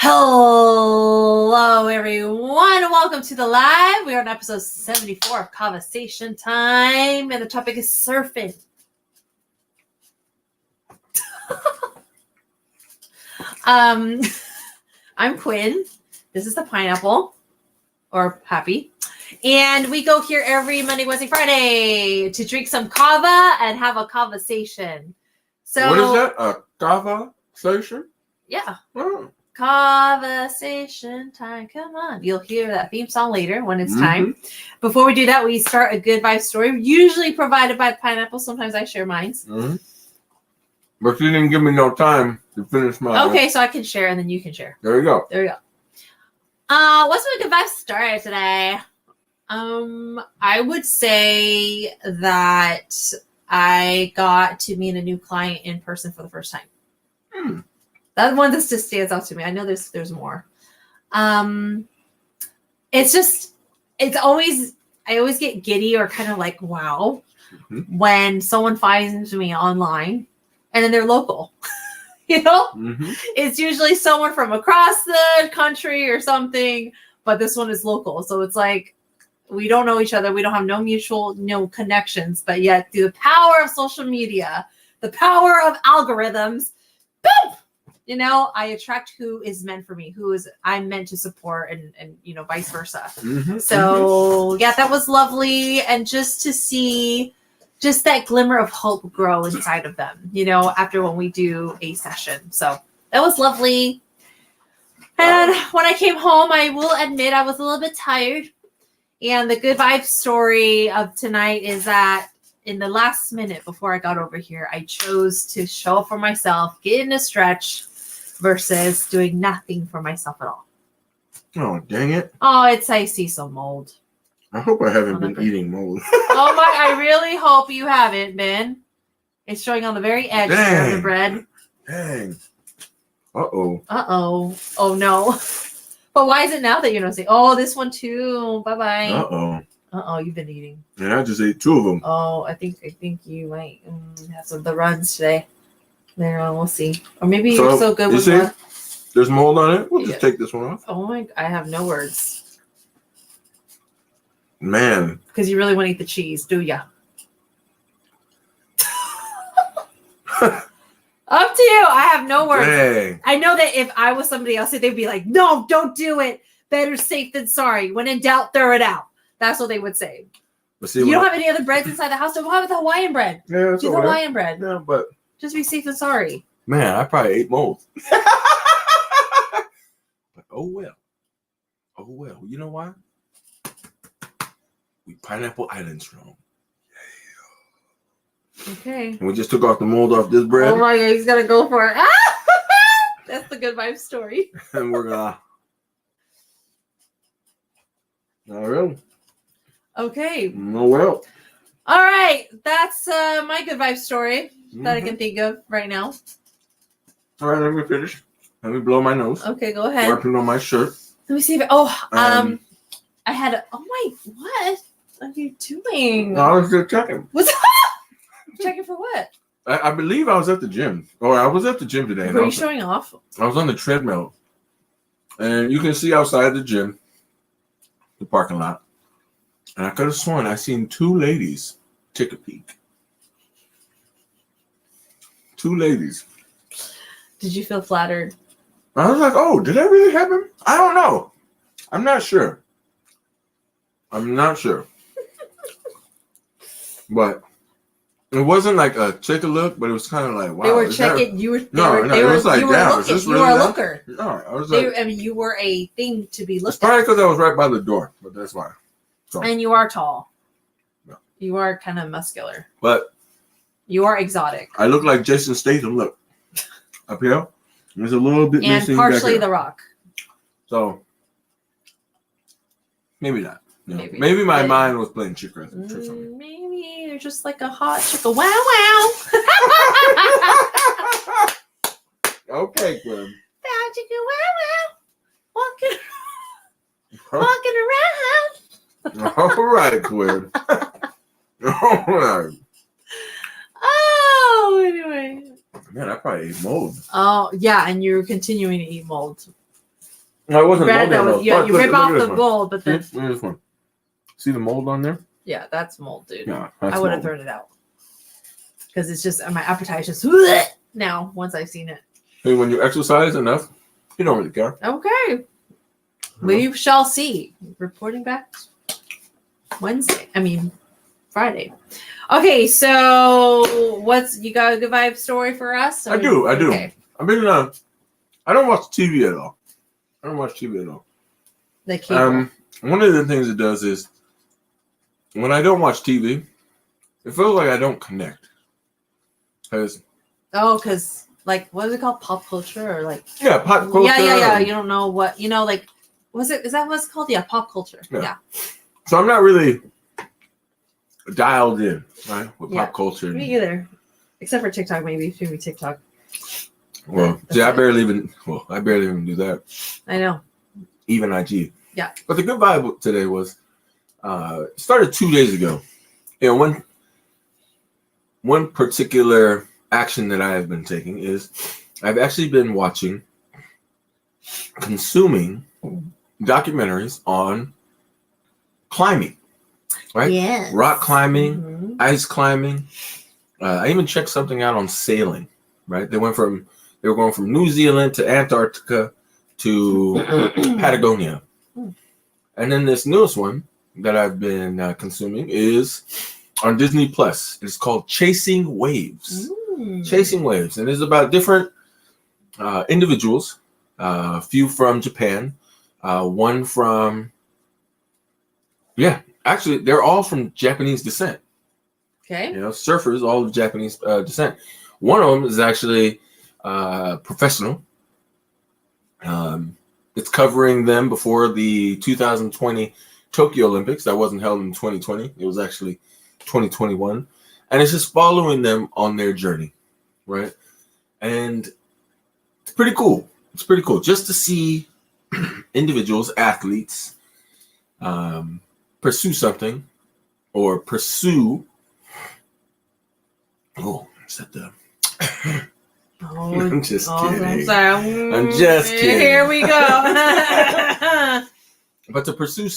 Hello, everyone. Welcome to the live. We are on episode 74 of Kava-sation time, and the topic is surfing. I'm Quinn. This is the pineapple, or Happy. And we go here every Monday, Wednesday, Friday to drink some kava and have a Kava-sation. So, what is that? A Kava-sation? Yeah. Oh. Kava-sation time. Come on. You'll hear that theme song later when it's time. Before we do that, we start a good vibe story, usually provided by Pineapple. Sometimes I share mine. But you didn't give me no time to finish mine. Okay, so I can share and then you can share. There you go. There we go. What's my good vibe story today? I would say that I got to meet a new client in person for the first time. That one that just stands out to me. I know there's more. I always get giddy or kind of like, wow, when someone finds me online and then they're local. You know, It's usually someone from across the country or something, but this one is local. So it's like, we don't know each other. We don't have no mutual, connections, but yet through the power of social media, the power of algorithms, boom! I attract who is meant for me, who is I'm meant to support, and vice versa. So yeah, that was lovely, and just to see just that glimmer of hope grow inside of them, after when we do a session. So that was lovely. And when I came home, I will admit I was a little bit tired. And the good vibe story of tonight is that in the last minute before I got over here, I chose to show up for myself, get in a stretch, versus doing nothing for myself at all. Oh, dang it. Oh, I see some mold. I hope I haven't been eating mold. Oh my, I really hope you haven't been. It's showing on the very edge of the bread. Dang. Uh-oh. Uh-oh. Oh no. But why is it now that you don't say, oh, this one too? Bye-bye. Uh-oh. Uh-oh, you've been eating. And I just ate 2 of them. Oh, I think you might have some of the runs today. There, we'll see. Or maybe you're so good with it. There's mold on it. We'll just take this one off. Oh my, I have no words. Man. Because you really want to eat the cheese, do ya? Up to you. I have no words. Dang. I know that if I was somebody else, they'd be like, no, don't do it. Better safe than sorry. When in doubt, throw it out. That's what they would say. But see, you don't have any other breads inside the house, so we'll have the Hawaiian bread. Yeah, do the Hawaiian bread. Yeah, but just be safe than sorry. Man, I probably ate mold. But oh well. Oh well. You know why? We Pineapple Island strong. Yeah. Okay. And we just took off the mold off this bread. Oh my God, he's gonna go for it. That's the good vibe story. And we're gonna. All right. Okay. Oh well. All right. That's my good vibe story that I can think of right now. All right, let me finish. Let me blow my nose. Okay, go ahead. Wiping on my shirt. Let me see if I had what are you doing? No, I was just checking. Checking for what? I believe I was at the gym. Or I was at the gym today. Were you showing off? I was on the treadmill. And you can see outside the gym, the parking lot. And I could have sworn I seen 2 ladies take a peek. 2 ladies. Did you feel flattered? I was like, oh, did that really happen? I don't know. I'm not sure. But it wasn't like a take a look, but it was kind of like, wow. They were checking. It was like, damn, is this really you were a that? looker. No, I was like, you were a thing to be looked it's probably at. because I was right by the door, but that's why. So. And you are tall. Yeah. You are kind of muscular. But you are exotic. I look like Jason Statham. Look. Up here, there's a little bit missing. And partially The Rock. So, maybe not. Maybe my mind was playing chicken or something. Maybe you're just like a hot chicken. Wow. Okay, Gwen. Hot chicken. Wow. Walking around. All right, Gwen. All right. Oh, anyway. Man, I probably ate mold. Oh, yeah, and you're continuing to eat mold. No, it wasn't Bread moldy that on was, those. yeah, Look, you look, rip look off at this the one. mold, but then Look at this one. See the mold on there? yeah, that's mold, dude. Yeah, I that's would have mold. thrown it out because it's just my appetite is just now once I've seen it. Hey, when you exercise enough, you don't really care. Okay, we shall see. Reporting back Friday. Okay, so you got a good vibe story for us? I do. Okay. I mean, I don't watch TV at all. The cable. One of the things it does is when I don't watch TV, it feels like I don't connect. Because like what is it called? Pop culture or like pop culture. Yeah. You don't know what like is that what's called? Yeah, pop culture. Yeah. So I'm not really dialed in, right, with pop culture. Me either. Except for TikTok, maybe TikTok. Well, see, I barely even do that. I know. Even IG. Yeah. But the good vibe today was started 2 days ago. You know, one particular action that I have been taking is I've actually been consuming documentaries on climbing, right? Yes. Rock climbing, ice climbing. I even checked something out on sailing, right? They were going from New Zealand to Antarctica to Patagonia. And then this newest one that I've been consuming is on Disney Plus. It's called Chasing Waves. Chasing Waves. And it's about different individuals, a few from Japan, one from, actually, they're all from Japanese descent. Okay. You know, surfers, all of Japanese descent. One of them is actually professional. It's covering them before the 2020 Tokyo Olympics. That wasn't held in 2020. It was actually 2021. And it's just following them on their journey, right? And it's pretty cool. It's pretty cool just to see individuals, athletes, pursue something or pursue. Oh, is that the... I'm just kidding. I'm sorry. I'm just kidding. Here we go. But to pursue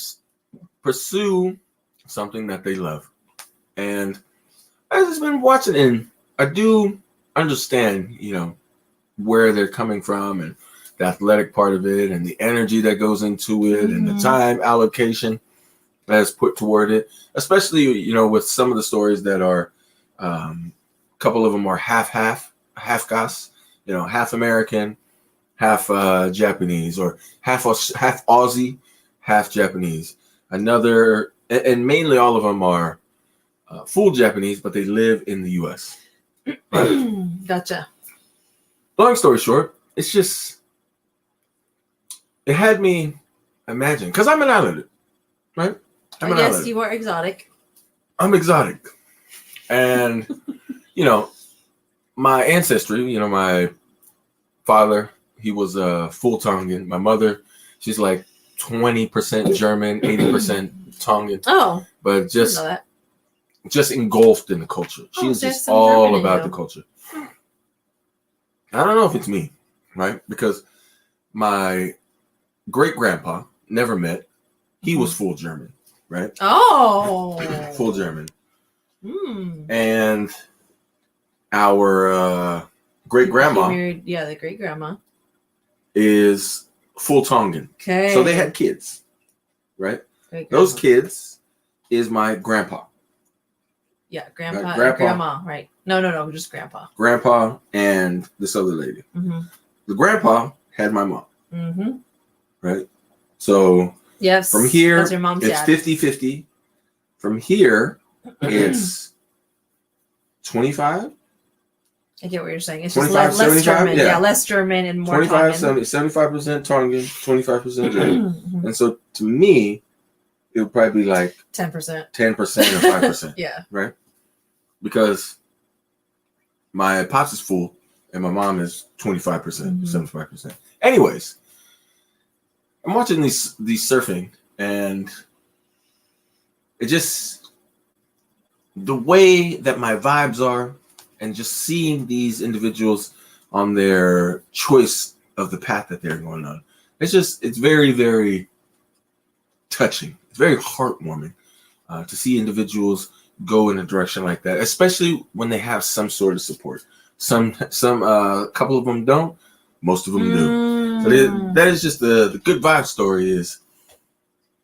something that they love. And I've just been watching, and I do understand, where they're coming from and the athletic part of it and the energy that goes into it and the time allocation that is put toward it, especially, with some of the stories that are, a couple of them are half gas, half American, half Japanese, or half Aussie, half Japanese. Another, and mainly all of them are full Japanese, but they live in the U.S. Right? Gotcha. Long story short, it's just, it had me imagine, because I'm an islander, right? Yes, you are exotic. I'm exotic. And, my ancestry, my father, he was a full Tongan. My mother, she's like 20% German, 80% Tongan. Oh. But just engulfed in the culture. She was just all about the culture. I don't know if it's me, right? Because my great-grandpa never met. He was full German, right? Oh. Full German. And our great-grandma. The great-grandma. Is full Tongan. Okay. So they had kids, right? Those kids is my grandpa. Yeah, grandpa and grandma, right? No, just grandpa. Grandpa and this other lady. The grandpa had my mom. Right? So yes, from here, that's your mom's it's 50-50. From here, it's 25. I get what you're saying. It's just less German. Yeah, less German and more 25, Tongan. 75% Tongan, 25% German. And so to me, it would probably be like 10%. 10% or 5%. Yeah. Right? Because my pops is full and my mom is 25%, 75%. Anyways, I'm watching these surfing, and it just, the way that my vibes are, and just seeing these individuals on their choice of the path that they're going on, it's very, very touching. It's very heartwarming to see individuals go in a direction like that, especially when they have some sort of support. Some couple of them don't. Most of them do. So that is just the good vibe story, is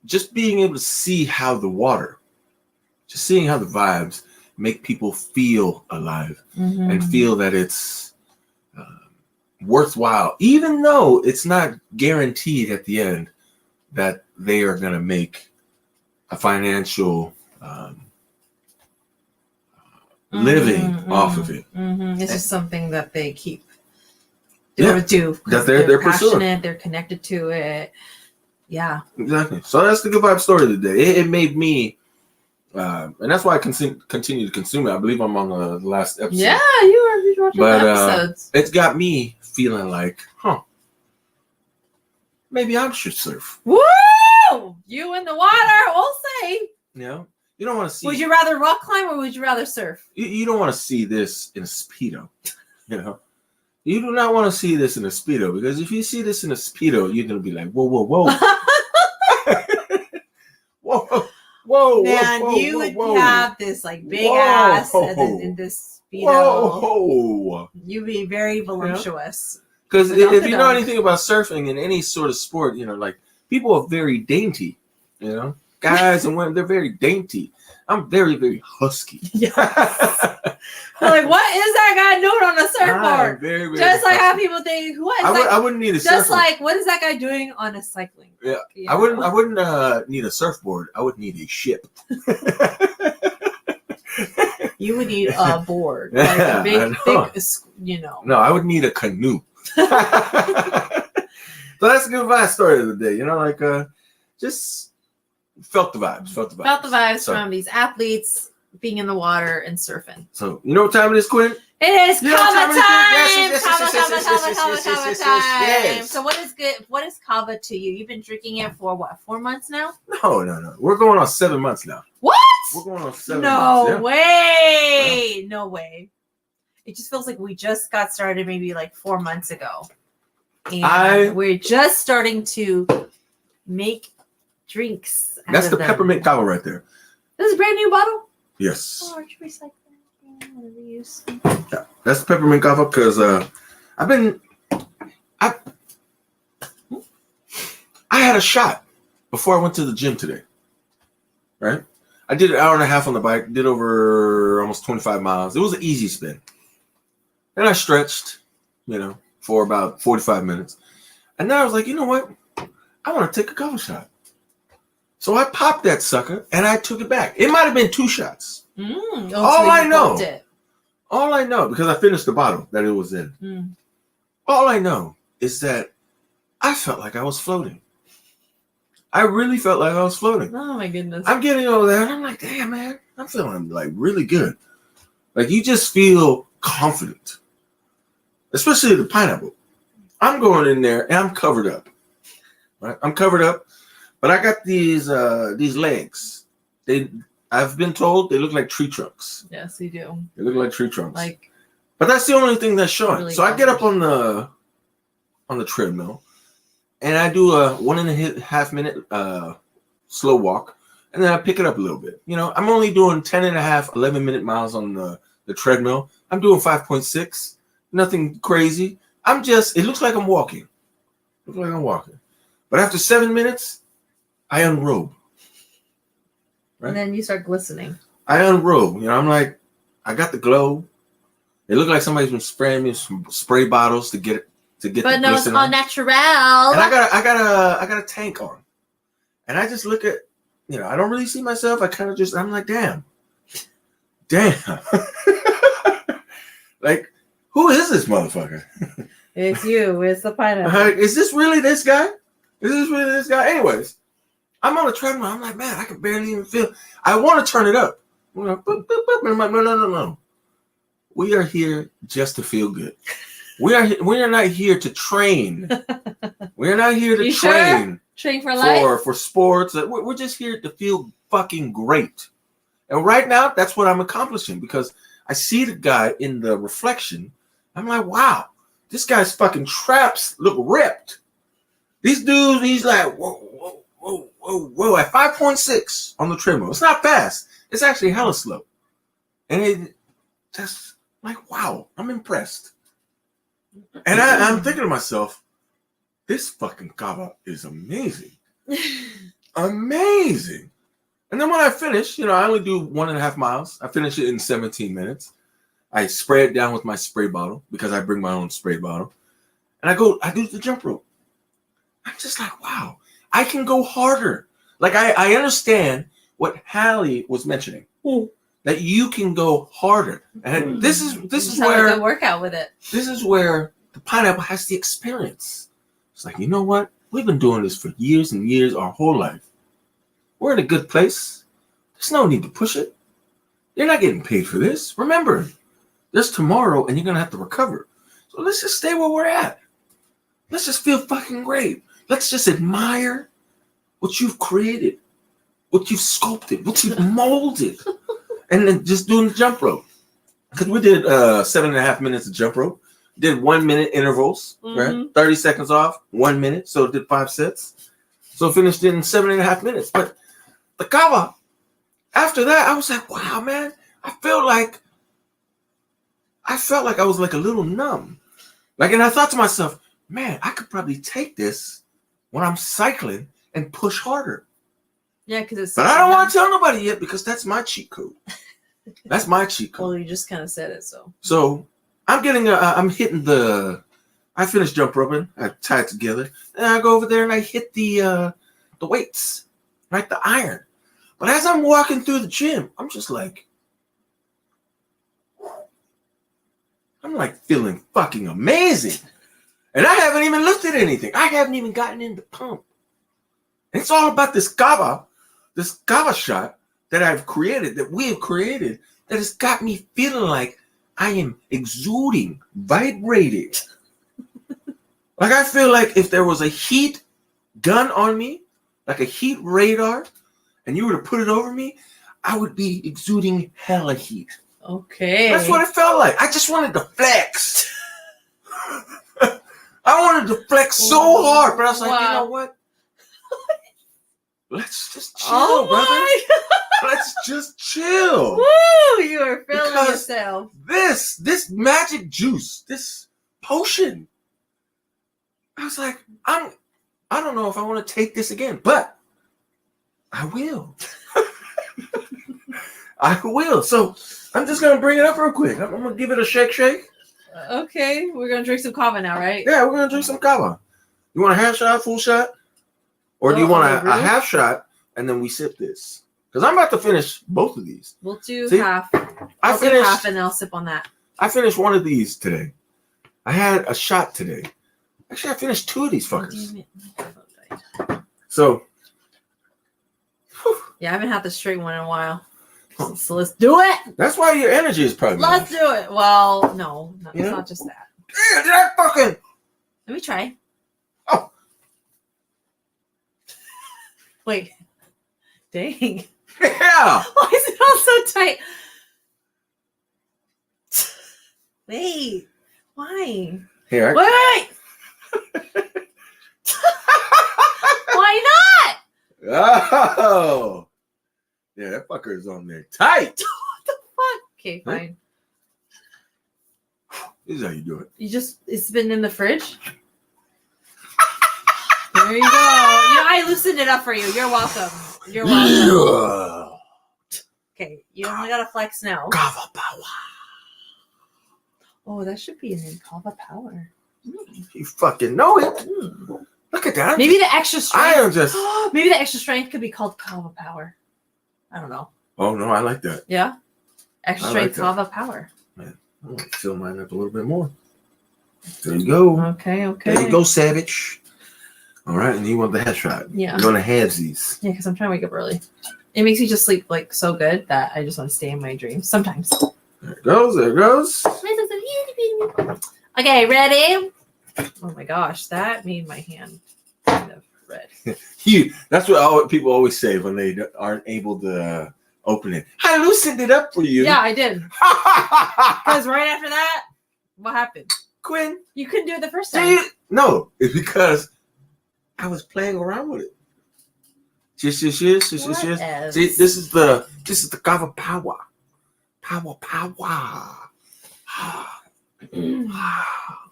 just being able to see how the water, just seeing how the vibes make people feel alive and feel that it's worthwhile, even though it's not guaranteed at the end that they are going to make a financial living off of it. It's just something that they keep do that they're passionate, pursuing. they're connected to it. Yeah, exactly. So that's the good vibe story of the day. It made me, and that's why I continue to consume it. I believe I'm on the last episode. Yeah, you were watching the episodes. It's got me feeling like, maybe I should surf. Woo! You in the water, we'll say. You don't want to see. Would you rather rock climb or would you rather surf? You don't want to see this in a Speedo. You do not want to see this in a Speedo, because if you see this in a Speedo, you're going to be like, whoa, whoa, whoa. Whoa, man, you would have this like big ass and then in this Speedo. Whoa. You'd be very voluptuous. Because if you know anything about surfing and any sort of sport, like people are very dainty, guys and women, they're very dainty. I'm very, very husky. Yes. Like, what is that guy doing on a surfboard? Very, very just like husky. how people think, what is I wouldn't need a surfboard. Just like, what is that guy doing on a cycling? Yeah. I wouldn't need a surfboard. I would need a ship. You would need a board. Like a big, No, I would need a canoe. So that's a good vibe story of the day. Just felt the vibes. Felt the vibes from these athletes being in the water and surfing. So, you know what time it is, Quinn? It is Kava time! Kava time! Yes. So what is Kava to you? You've been drinking it for what, 4 months now? No. We're going on 7 months now. What? We're going on 7 months. No way! No way. It just feels like we just got started maybe like 4 months ago. And we're just starting to make drinks. That's the peppermint kava right there. This is a brand new bottle? Yes. Oh, aren't you recycling? Reuse. Yeah, that's the peppermint kava because I had a shot before I went to the gym today. Right? I did an hour and a half on the bike, did over almost 25 miles. It was an easy spin. And I stretched, for about 45 minutes. And then I was like, you know what? I want to take a kava shot. So I popped that sucker and I took it back. It might have been 2 shots. All I know, because I finished the bottle that it was in. All I know is that I felt like I was floating. I really felt like I was floating. Oh my goodness. I'm getting over there and I'm like, damn, man, I'm feeling like really good. Like you just feel confident, especially the pineapple. I'm going in there and I'm covered up. Right? I'm covered up. But I got these legs. I've been told they look like tree trunks. Yes, they do. They look like tree trunks. But that's the only thing that's showing. Really so I get up on the treadmill, and I do a 1.5 minute slow walk, and then I pick it up a little bit. I'm only doing 10.5, 11-minute miles on the treadmill. I'm doing 5.6. Nothing crazy. It looks like I'm walking. But after 7 minutes, I unrobe. Right? And then you start glistening. I unrobe. I'm like, I got the glow. It looked like somebody's been spraying me some spray bottles to get But no, it's all natural. And I got a tank on. And I just look at, I don't really see myself. I'm like, damn. Like, who is this motherfucker? It's you. It's the pineapple. Is this really this guy? Anyways, I'm on the treadmill. I'm like, man, I can barely even feel. I want to turn it up. I'm like, I'm like, no. We are here just to feel good. We are not here to train. We are not here to train. Sure? Train for life? For sports. We're just here to feel fucking great. And right now, that's what I'm accomplishing because I see the guy in the reflection. I'm like, wow, this guy's fucking traps look ripped. These dudes, he's like, whoa, at 5.6 on the treadmill. It's not fast. It's actually hella slow. And it just like, wow, I'm impressed. And I'm thinking to myself, this fucking kava is amazing. Amazing. And then when I finish, I only do 1.5 miles. I finish it in 17 minutes. I spray it down with my spray bottle because I bring my own spray bottle. And I do the jump rope. I'm just like, wow, I can go harder. Like I understand what Hallie was mentioning. That you can go harder. And this is where a good workout with it. This is where the pineapple has the experience. It's like, you know what? We've been doing this for years and years, our whole life. We're in a good place. There's no need to push it. You're not getting paid for this. Remember, there's tomorrow and you're going to have to recover. So let's just stay where we're at. Let's just feel fucking great. Let's just admire what you've created, what you've sculpted, what you've molded. And then just doing the jump rope. Because we did 7.5 minutes of jump rope. Did 1 minute intervals, right? 30 seconds off, 1 minute. So it did 5 sets. So finished in 7.5 minutes. But the kava, after that, I was like, wow, man. I felt like I was like a little numb. And I thought to myself, man, I could probably take this when I'm cycling and push harder. Yeah, because it's. But I don't want to tell nobody yet because that's my cheat code. That's my cheat code. Well, you just kind of said it, so. So I'm hitting I finished jump roping. I tie it together, and I go over there and I hit the weights, right, the iron. But as I'm walking through the gym, I'm just like, feeling fucking amazing, and I haven't even lifted anything. I haven't even gotten in the pump. And it's all about this kava shot that I've created, that we have created, that has got me feeling like I am exuding, vibrating. Like I feel like if there was a heat gun on me, like a heat radar, and you were to put it over me, I would be exuding hella heat. Okay. That's what it felt like. I just wanted to flex. I wanted to flex so hard, but I was like, you know what? Let's just chill, brother. Let's just chill. Woo! You are feeling yourself. This magic juice, this potion. I was like, I don't know if I want to take this again, but I will. I will. So I'm just gonna bring it up real quick. I'm gonna give it a shake. Okay, we're gonna drink some kava now, right? Yeah, we're gonna drink some kava. You want a half shot, full shot? Or do you want a half shot and then we sip this? Because I'm about to finish both of these. We'll do half. I'll do half and then I'll sip on that. I finished one of these today. I had a shot today. Actually, I finished 2 of these fuckers. So. Yeah, I haven't had the straight one in a while. So let's do it. That's why your energy is probably. Let's do it. Well, no, it's not just that. Yeah, that fucking. Let me try. Oh. Wait. Dang. Yeah. Why is it all so tight? Wait. Why? Here. Wait. Why not? Oh. Yeah, that fucker is on there tight. What the fuck? Okay, fine. This is how you do it. It's been in the fridge. There you go. I loosened it up for you. You're welcome. You're welcome. Okay, you only gotta flex now. Kava power. Oh, that should be in Kava power. You fucking know it. Look at that. Maybe the extra strength. I am just. Maybe the extra strength could be called Kava power. I don't know. Oh no, I like that. Yeah, extra strength Kava power. Man, I'm gonna fill mine up a little bit more. There you go. Okay. There you go, savage. All right, and you want the headshot. Yeah. You're gonna have these. Yeah, because I'm trying to wake up early. It makes me just sleep like so good that I just want to stay in my dreams sometimes. There it goes. There it goes. Okay, ready? Oh my gosh, that made my hand kind of red. That's what people always say when they aren't able to open it. I loosened it up for you. Yeah, I did. Because right after that, what happened? Quinn, you couldn't do it the first time. No, it's because I was playing around with it. Cheers. See, Whatevs. this is the Kava power. Power.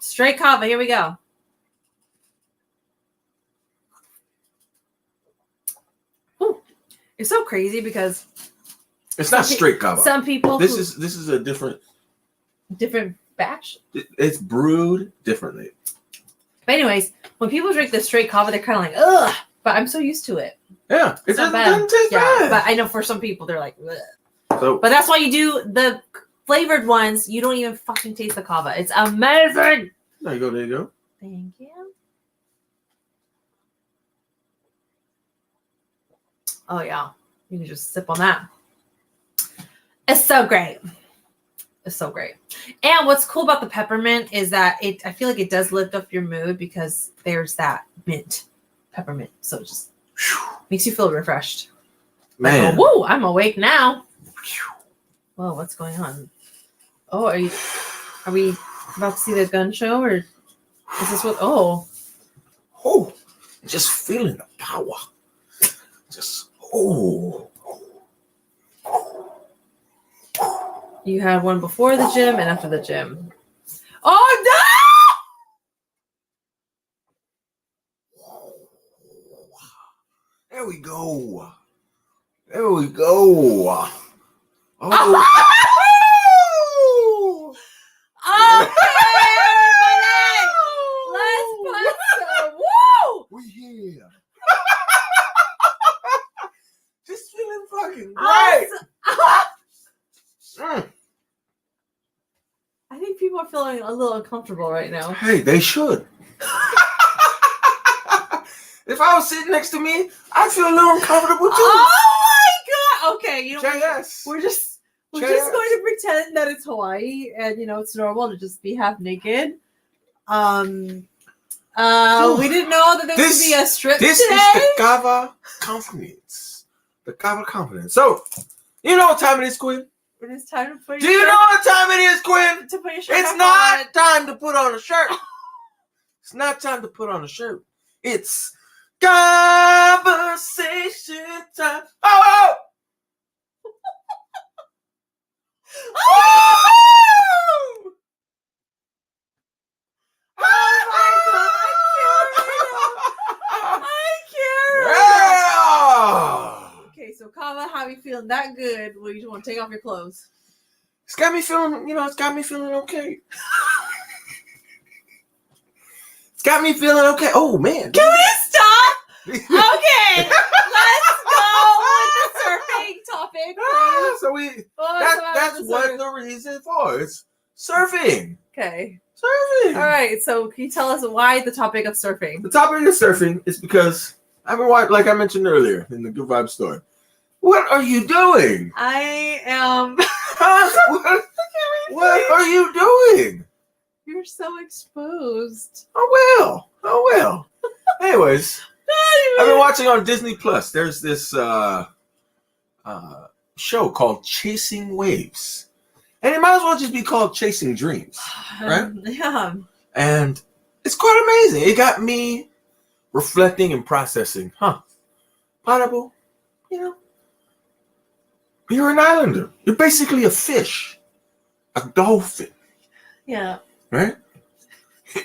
Straight Kava. Here we go. Ooh, it's so crazy because it's not straight Kava. Some people. This is a different batch. It's brewed differently. But anyways, when people drink the straight Kava, they're kind of like, ugh. But I'm so used to it. Yeah, it doesn't taste yeah, bad. But I know for some people, they're like, ugh. So, but that's why you do the flavored ones. You don't even fucking taste the Kava. It's amazing. There you go. Thank you. Oh, yeah. You can just sip on that. It's so great. It's so great. And what's cool about the peppermint is that I feel like it does lift up your mood because there's that peppermint. So it just makes you feel refreshed. Man. Like, whoa, I'm awake now. Whoa, what's going on? Oh, are we about to see the gun show or is this what? Oh, just feeling the power. You had one before the gym and after the gym. Oh no! There we go. Oh. Okay, everybody! Let's put some. Woo! We here. Just feeling fucking great. I think people are feeling a little uncomfortable right now. Hey, they should. If I was sitting next to me, I'd feel a little uncomfortable too. Oh my god! Okay, you know we're just going to pretend that it's Hawaii and it's normal to just be half naked. We didn't know that there would be a strip this today. This is the Kava confidence. The Kava confidence. So, you know what time it is, Quinn? It is time to put. Do you know what time it is, Quinn? To put your shirt It's not time to put on a shirt. It's not time to put on a shirt. It's Kava-sation time. Oh! Oh! Oh my god! I can't. Yeah! Okay, so Kava, how are you feeling that good? Well, you just want to take off your clothes. It's got me feeling, okay. It's got me feeling okay. Oh, man. Can we stop? Okay, let's go with the surfing topic, please. That's what the reason for. It's surfing. Okay. Surfing. All right, so can you tell us why the topic of surfing? The topic of surfing is because I've been watching, like I mentioned earlier in the Good Vibe story. What are you doing? I am. What are you doing? You're so exposed. Oh well. Anyways, I've been watching on Disney Plus. There's this show called Chasing Waves. And it might as well just be called Chasing Dreams. Right? Yeah. And it's quite amazing. It got me reflecting and processing. Pineapple, you're an islander. You're basically a fish. A dolphin. Yeah. Right?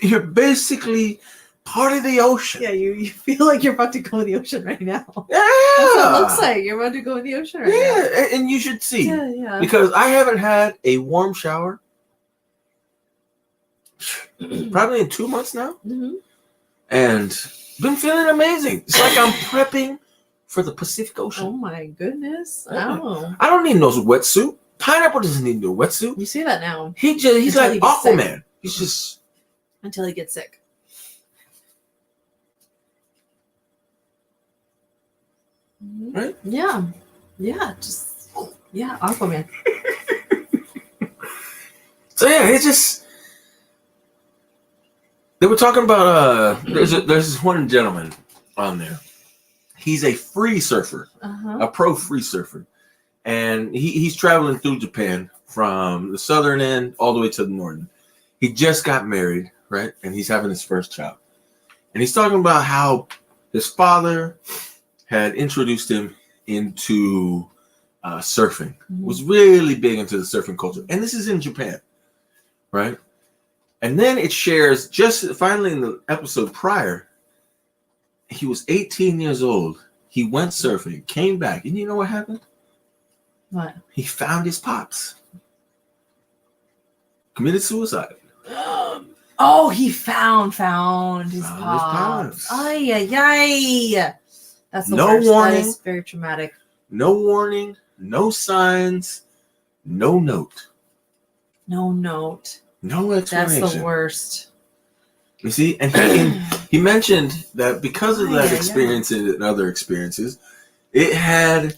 You're basically part of the ocean. Yeah, you feel like you're about to go in the ocean right now. Yeah. That's what it looks like. You're about to go in the ocean right now. Yeah, and you should see. Yeah. Because I haven't had a warm shower probably in 2 months now. Mm-hmm. And been feeling amazing. It's like I'm prepping for the Pacific Ocean. Oh my goodness. Yeah. Oh. I don't need no wetsuit. Pineapple doesn't need no wetsuit. You say that now. He's Until like he gets Aquaman. sick. He's just Until he gets sick. right? Yeah. Aquaman. So yeah, it's just they were talking about there's this one gentleman on there. He's a free surfer, a pro free surfer, and he's traveling through Japan from the southern end all the way to the northern. He just got married, right? And he's having his first child. And he's talking about how his father had introduced him into surfing. Was really big into the surfing culture, and this is in Japan, right? And then it shares just finally in the episode prior, he was 18 years old. He went surfing, came back, and you know what happened? What? He found his pops. Committed suicide. Oh, he found his pops. Ay, ay, ay. That's the worst. Warning. That is very traumatic. No warning, no signs, no note. No note. No explanation. That's the worst. You see, and he mentioned that because of that experience and other experiences, it had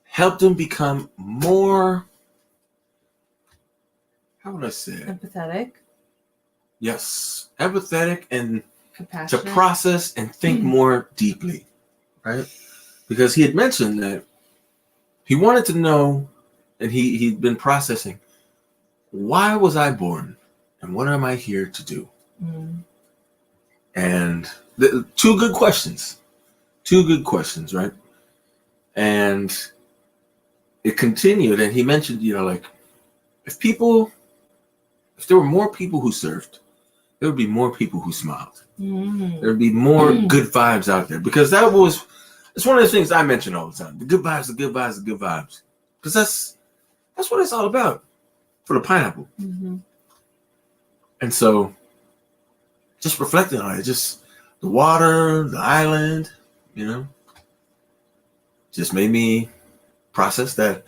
helped him become more, how would I say it? Empathetic. Yes, empathetic and Compassionate. to process and think more deeply, right? Because he had mentioned that he wanted to know, and he'd been processing, why was I born and what am I here to do? And two good questions, right? And it continued, and he mentioned, like, if there were more people who surfed, there would be more people who smiled. There would be more good vibes out there, because it's one of the things I mention all the time. The good vibes, the good vibes, the good vibes. Because that's what it's all about for the pineapple. And so just reflecting on it, just the water, the island, just made me process that,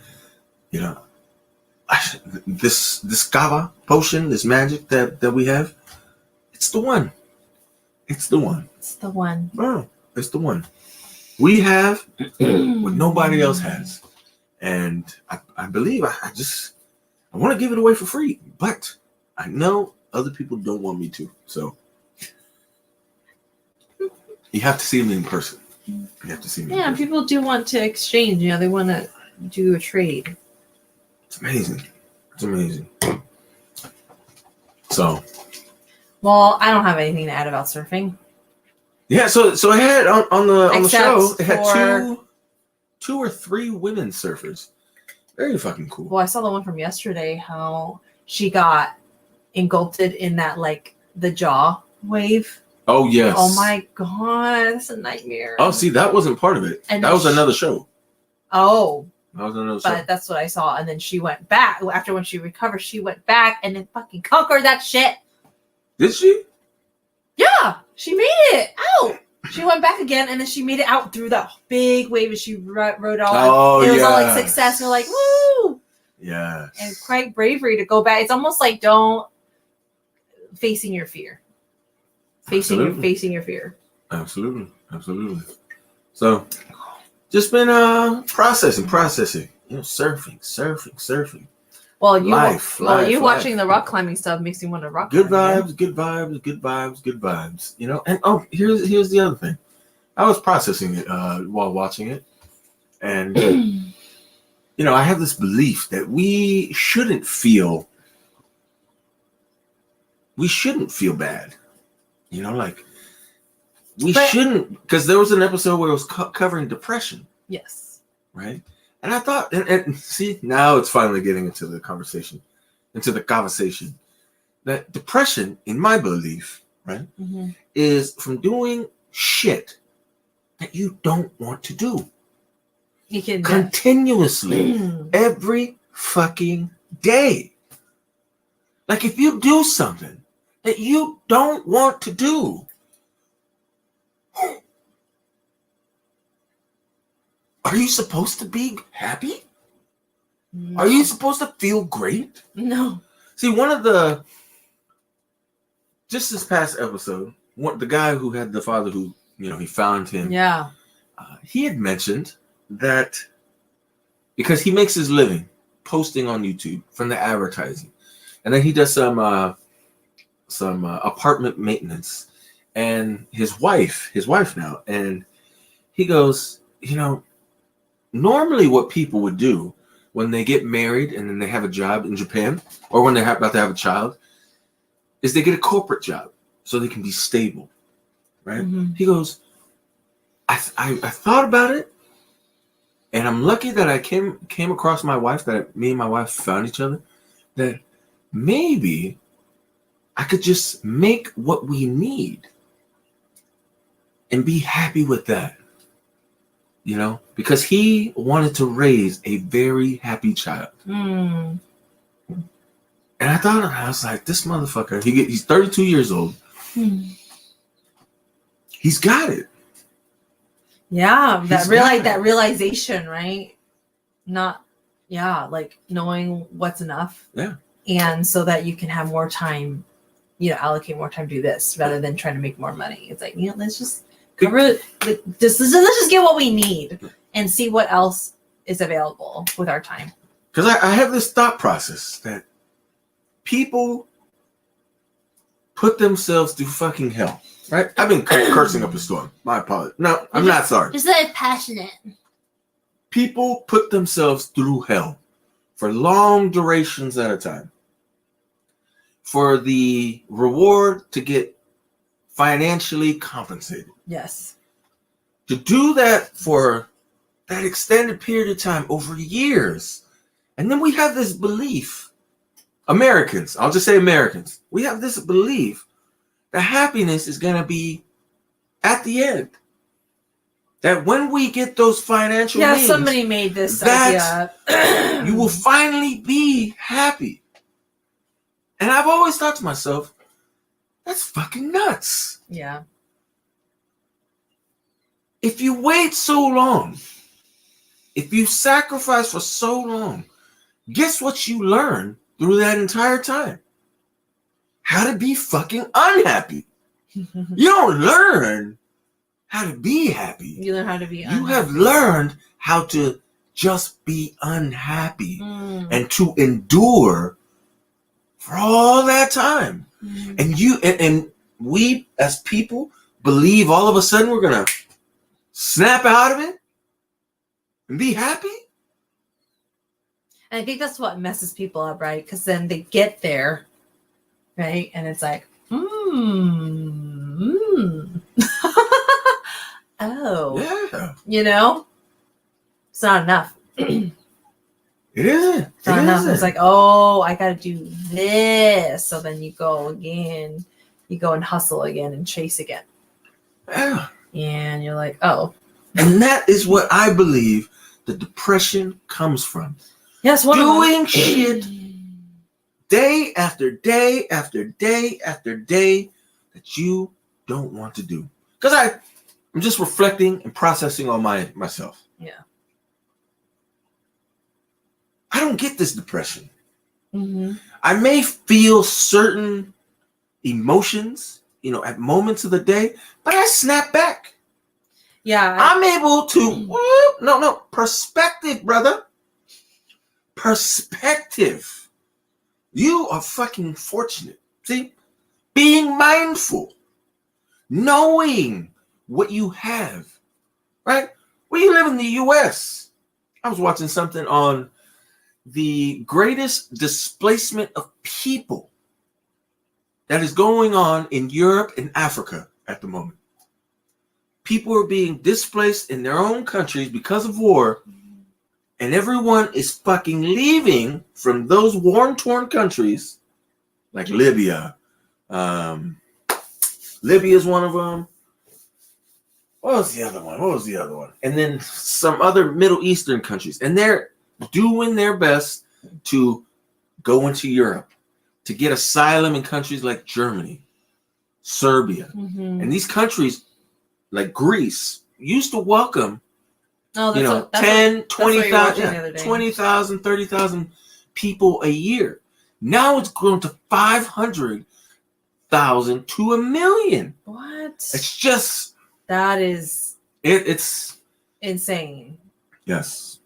this kava potion, this magic that we have, it's the one. It's the one. It's the one. Oh, it's the one. We have what nobody else has. And I believe I want to give it away for free, but I know other people don't want me to. So you have to see me in person. You have to see me. Yeah, people do want to exchange. They want to do a trade. It's amazing. It's amazing. So. Well, I don't have anything to add about surfing. Yeah, so I had on the show, it had for... two or three women surfers. Very fucking cool. Well, I saw the one from yesterday, how she got engulfed in that, like, the jaw wave. Oh, yes. Oh, my God. That's a nightmare. Oh, see, that wasn't part of it. And that was another show. Oh. That was another show. But that's what I saw. And then she went back. After when she recovered, she went back and then fucking conquered that shit. Did she? Yeah. She made it out. She went back again, and then she made it out through that big wave, and she rode all. Oh, it was all like success. You're like, woo! Yes. And quite bravery to go back. It's almost like facing your fear. Facing your fear. Absolutely. So, just been processing. Surfing. Well, you life. Watching the rock climbing stuff makes me want to rock. Good vibes. And here's the other thing. I was processing it while watching it, and I have this belief that we shouldn't feel bad. Shouldn't, because there was an episode where it was covering depression. Yes. Right. And I thought, and see, now it's finally getting into the conversation, into the Kava-sation, that depression, in my belief, right, is from doing shit that you don't want to do. You can continuously, every fucking day. Like, if you do something that you don't want to do, are you supposed to be happy? No. Are you supposed to feel great? No. See, just this past episode, the guy who had the father who, he found him. Yeah. He had mentioned that because he makes his living posting on YouTube from the advertising. And then he does some apartment maintenance. And his wife now, and he goes, normally what people would do when they get married and then they have a job in Japan, or when they're about to have a child, is they get a corporate job so they can be stable, right? He goes, I thought about it, and I'm lucky that I came across my wife, that me and my wife found each other, that maybe I could just make what we need and be happy with that. You know, because he wanted to raise a very happy child. Mm. And I was like, this motherfucker, he's 32 years old. He's got it. Yeah, that realization, right? Like knowing what's enough. Yeah. And so that you can have more time, allocate more time to do this rather than trying to make more money. It's like, let's just cover it. Let's just get what we need and see what else is available with our time. Because I have this thought process that people put themselves through fucking hell. Right? I've been cursing up a storm. My apologies. No, I'm not sorry. Just like passionate. People put themselves through hell for long durations at a time for the reward to get financially compensated. Yes. To do that for that extended period of time over years. And then we have this belief, Americans, I'll just say Americans, we have this belief that happiness is going to be at the end. That when we get those financial needs, somebody made this idea. You will finally be happy. And I've always thought to myself, that's fucking nuts. Yeah. If you wait so long, if you sacrifice for so long, guess what you learn through that entire time? How to be fucking unhappy. You don't learn how to be happy. You learn how to be unhappy. You have learned how to just be unhappy and to endure for all that time. And you and we as people believe all of a sudden we're gonna snap out of it and be happy. And I think that's what messes people up, right? Because then they get there, right? And it's like, oh, yeah. It's not enough. It isn't. It's not enough. It's like, oh, I got to do this. So then you go again. You go and hustle again and chase again. Yeah. And you're like, oh. And that is what I believe the depression comes from. Yes, doing shit day after day after day after day that you don't want to do. Because I'm just reflecting and processing on myself. Yeah. I don't get this depression. Mm-hmm. I may feel certain emotions, at moments of the day, but I snap back. Yeah. I'm able to, perspective, brother. Perspective. You are fucking fortunate. See? Being mindful. Knowing what you have. Right? We live in the U.S. I was watching something on the greatest displacement of people that is going on in Europe and Africa at the moment. People are being displaced in their own countries because of war, and everyone is fucking leaving from those war-torn countries, like Libya. Libya is one of them. What was the other one? And then some other Middle Eastern countries, and they're doing their best to go into Europe, to get asylum in countries like Germany, Serbia. Mm-hmm. And these countries, like Greece, used to welcome 10, 20,000, 20,000, 30,000 people a year. Now it's grown to 500,000 to 1 million. What? It's just... That is... It's... insane. Yes.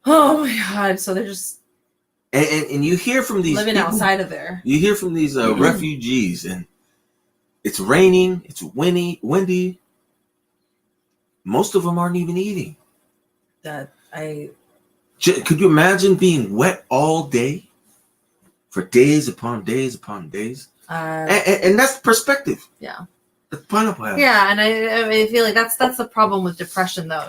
Oh my God. So they're just... And you hear from these living people, outside of there. You hear from these refugees, and it's raining, it's windy. Most of them aren't even eating. Could you imagine being wet all day for days upon days upon days? And that's perspective. Yeah. The pineapple has. Yeah, and I feel like that's the problem with depression, though.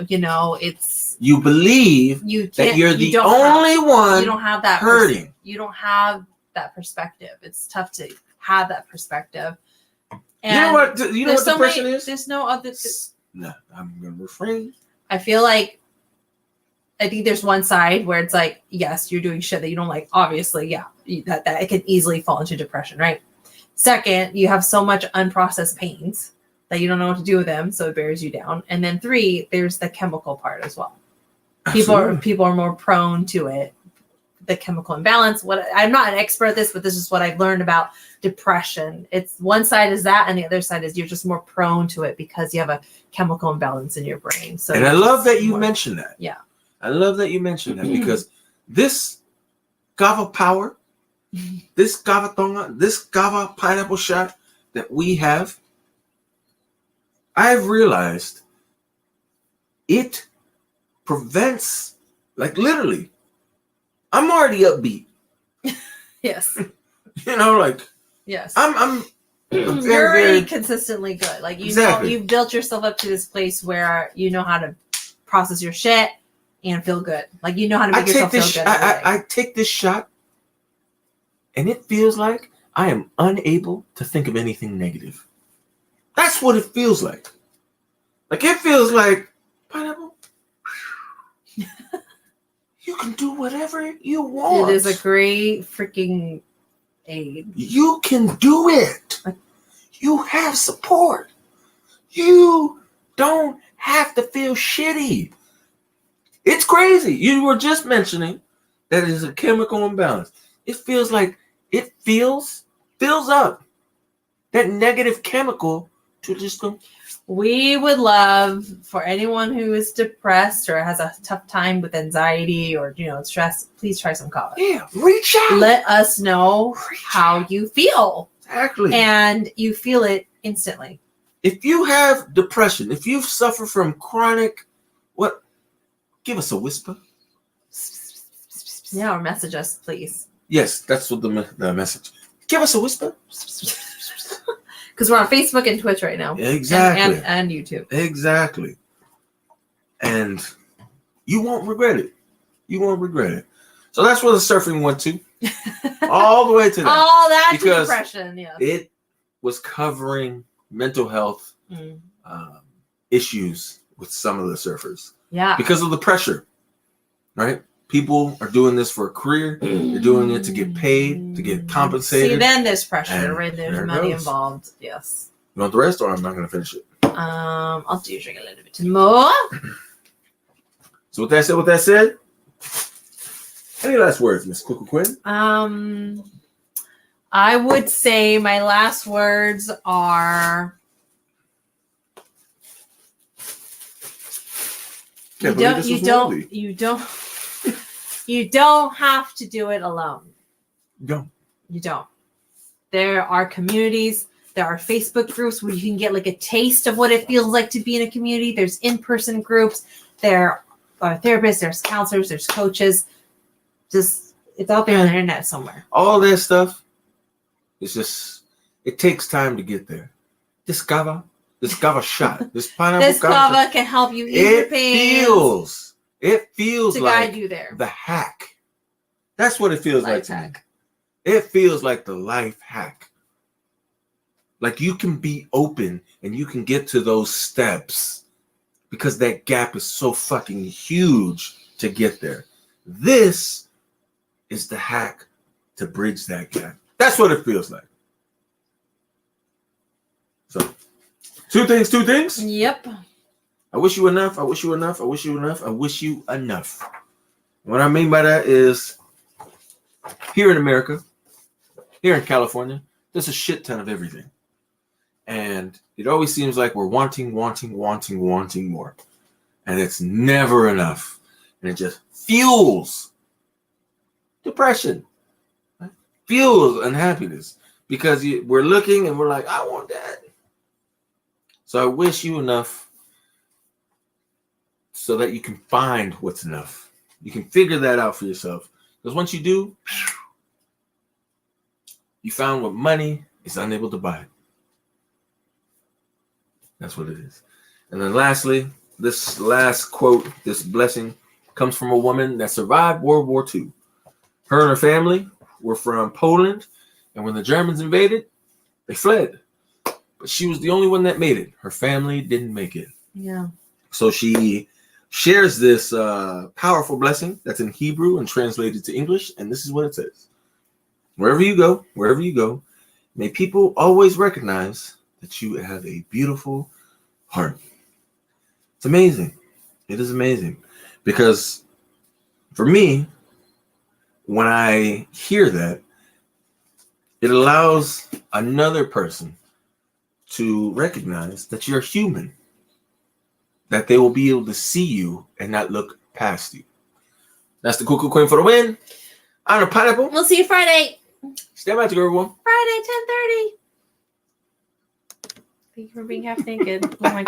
It's you believe that you're the only one. You don't have that hurting. You don't have that perspective. It's tough to have that perspective. And you know what? You know what depression is? There's no other. No, I'm gonna refrain. I feel like I think there's one side where it's like, yes, you're doing shit that you don't like. Obviously, yeah, that it can easily fall into depression, right? Second, you have so much unprocessed pains that you don't know what to do with them, so it bears you down. And then 3, there's the chemical part as well. People are more prone to it. The chemical imbalance. I'm not an expert at this, but this is what I've learned about depression. It's one side is that, and the other side is you're just more prone to it because you have a chemical imbalance in your brain. So, and I love that you mentioned that. Yeah, I love that you mentioned that because this Kava power, this Kava tonga, this Kava pineapple shot that we have, I've realized it prevents, like literally, I'm already upbeat. Yes. Yes. I'm very, very consistently good. Like you've built yourself up to this place where you know how to process your shit and feel good. Like you know how to make yourself feel good. I take this shot, and it feels like I am unable to think of anything negative. That's what it feels like. Like it feels like pineapple. You can do whatever you want. It is a great freaking aid. You can do it. You have support. You don't have to feel shitty. It's crazy. You were just mentioning that it is a chemical imbalance. It feels like it fills up that negative chemical to just go. We would love for anyone who is depressed or has a tough time with anxiety or stress, please try some kava. Yeah, reach out. Let us know how you feel. Exactly. And you feel it instantly. If you have depression, if you suffer from chronic, give us a whisper. Yeah, or message us, please. Yes, that's what the message. Give us a whisper. Because we're on Facebook and Twitch right now. Exactly. And YouTube. Exactly. And you won't regret it. You won't regret it. So that's where the surfing went to. All the way to that. All that to depression, yeah. It was covering mental health issues with some of the surfers. Yeah. Because of the pressure, right? People are doing this for a career. They're doing it to get paid, to get compensated. See, then there's pressure, right? There's money involved. Yes. You want the rest, or I'm not going to finish it? I'll do drink a little bit more. So with that said, any last words, Miss Cuckoo Quinn? I would say my last words are. You don't have to do it alone. You don't. There are communities. There are Facebook groups where you can get like a taste of what it feels like to be in a community. There's in-person groups. There are therapists. There's counselors. There's coaches. Just it's out there on the internet somewhere. All that stuff. It's just it takes time to get there. This Kava shot, this pineapple. This Kava can help you ease your pain. It feels to like guide you there. The hack. That's what it feels Life like to hack. me. It feels like the life hack. Like you can be open and you can get to those steps because that gap is so fucking huge to get there. This is the hack to bridge that gap. That's what it feels like. So, two things. Yep. I wish you enough. I wish you enough. I wish you enough. I wish you enough. What I mean by that is here in America, here in California, there's a shit ton of everything. And it always seems like we're wanting more. And it's never enough. And it just fuels depression, fuels unhappiness. Because we're looking and we're like, I want that. So I wish you enough so that you can find what's enough. You can figure that out for yourself. Because once you do, you found what money is unable to buy. That's what it is. And then lastly, this last quote, this blessing, comes from a woman that survived World War II. Her and her family were from Poland, and when the Germans invaded, they fled. But she was the only one that made it. Her family didn't make it. Yeah. So she shares this powerful blessing that's in Hebrew and translated to English, and this is what it says. Wherever you go, may people always recognize that you have a beautiful heart. It's amazing. It is amazing. Because for me, when I hear that, it allows another person to recognize that you're human, that they will be able to see you and not look past you. That's the Cuckoo Queen for the win. I'm the Pineapple. We'll see you Friday. Stay magic, everyone. Friday, 10:30. Thank you for being half naked. Oh my God.